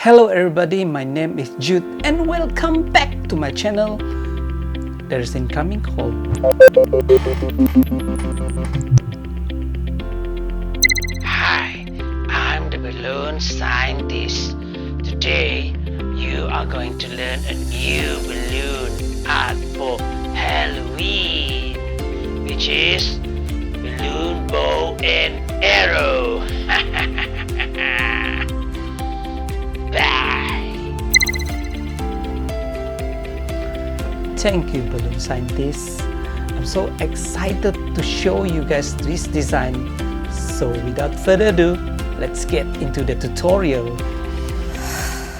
Hello everybody, my name is Jude and welcome back to my channel. There is incoming call. Hi, I'm the balloon scientist. Today, you are going to learn a new balloon art for Halloween, which is balloon bow and arrow. Bye. Thank you, balloon scientist. I'm so excited to show you guys this design. So without further ado, let's get into the tutorial.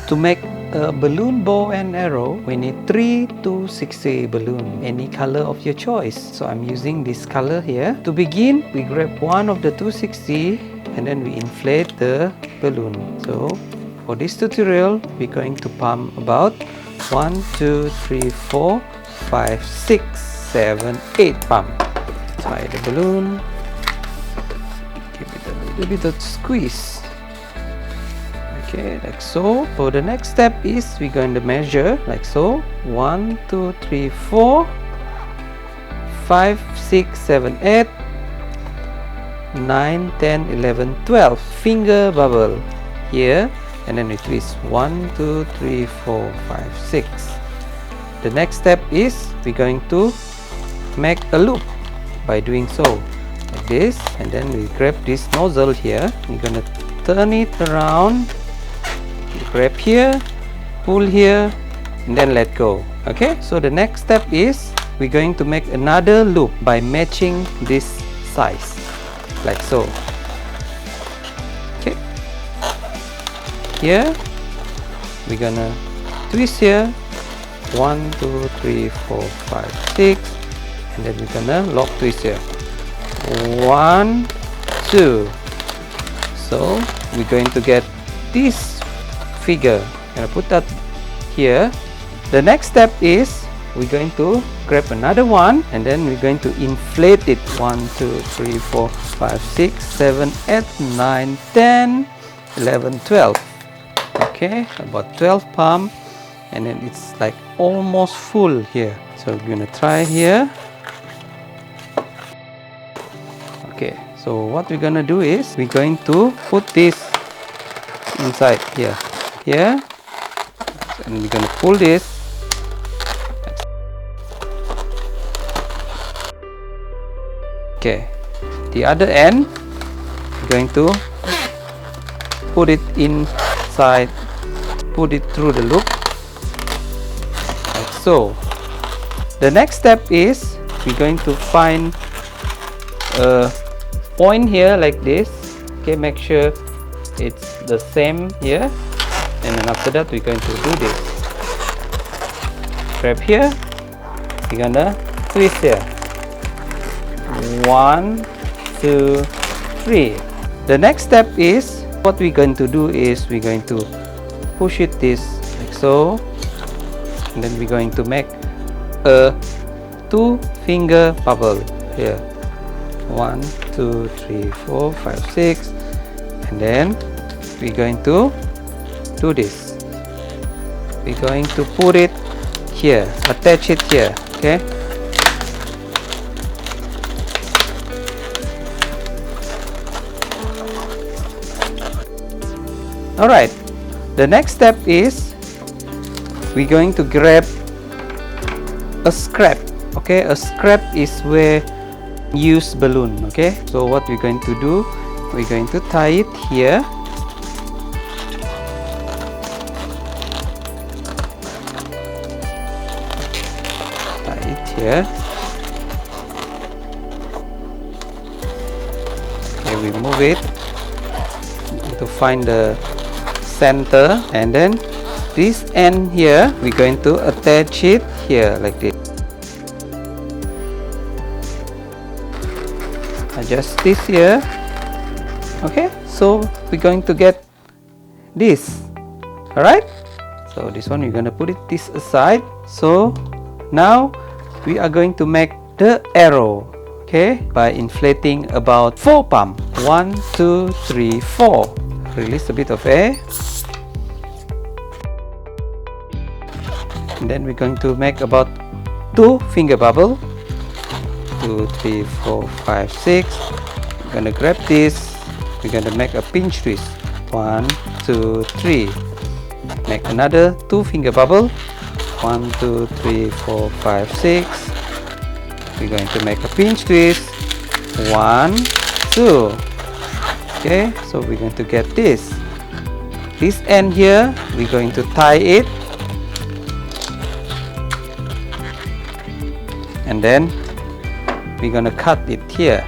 To make a balloon bow and arrow, we need 3 260 balloon, any color of your choice. So I'm using this color here. To begin, we grab one of the 260 and then we inflate the balloon. So for this tutorial, we're going to pump about 1, 2, 3, 4, 5, 6, 7, 8 pump. Tie the balloon. Give it a little bit of squeeze. Okay, like so. So the next step is we're going to measure like so. 1, 2, 3, 4, 5, 6, 7, 8, 9, 10, 11, 12. Finger bubble here. And then we twist 1, 2, 3, 4, 5, 6. The next step is we're going to make a loop by doing so like this, and then we grab this nozzle here. We're gonna turn it around, grab here, pull here, and then let go. Okay, so the next step is we're going to make another loop by matching this size like so. Here we're gonna twist here 1, 2, 3, 4, 5, 6, and then we're gonna lock twist here 1, 2. So we're going to get this figure. I'm gonna put that here. The next step is we're going to grab another one and then we're going to inflate it 1, 2, 3, 4, 5, 6, 7, 8, 9, 10, 11, 12. Okay, about 12 pump, and then it's like almost full here. So we're gonna try here. Okay, so what we're gonna do is we're going to put this inside here, and we're gonna pull this. Okay, the other end we're going to put it inside, put it through the loop like so. The next step is we're going to find a point here like this. Okay, make sure it's the same here, and then after that we're going to do this. Grab here, we're gonna twist here 1, 2, 3. The next step is what we're going to do is we're going to push it this like so, and then we're going to make a 2 finger bubble here 1, 2, 3, 4, 5, 6, and then we're going to do this. We're going to put it here, attach it here. Okay, alright, the next step is we're going to grab a scrap. Okay, a scrap is where used balloon. Okay, so what we're going to do, we're going to tie it here. Tie it here. Okay, we move it to find the center, and then this end here we're going to attach it here like this. Adjust this here. Okay, so we're going to get this. Alright, so this one we're going to put it this aside. So now we are going to make the arrow. Okay, by inflating about 4 pump. 1, 2, 3, 4. Release a bit of air. And then we're going to make about 2 finger bubble. 2, 3, 4, 5, 6. We're gonna grab this. We're gonna make a pinch twist. 1, 2, 3. Make another 2 finger bubble. 1, 2, 3, 4, 5, 6. We're going to make a pinch twist. 1, 2. Okay, so we're going to get this. This end here, we're going to tie it. And then we're gonna cut it here.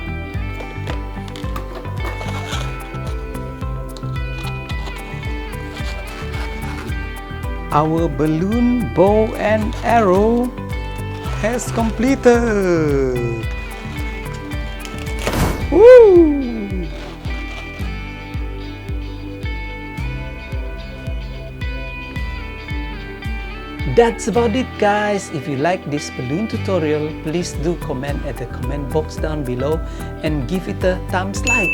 Our balloon bow and arrow has completed. Woo! That's about it, guys. If you like this balloon tutorial, please do comment at the comment box down below and give it a thumbs like.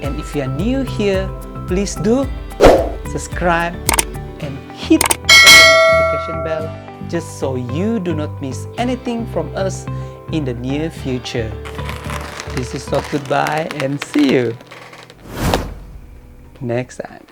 And if you are new here, please do subscribe and hit the notification bell just so you do not miss anything from us in the near future. This is Talk Goodbye and see you next time.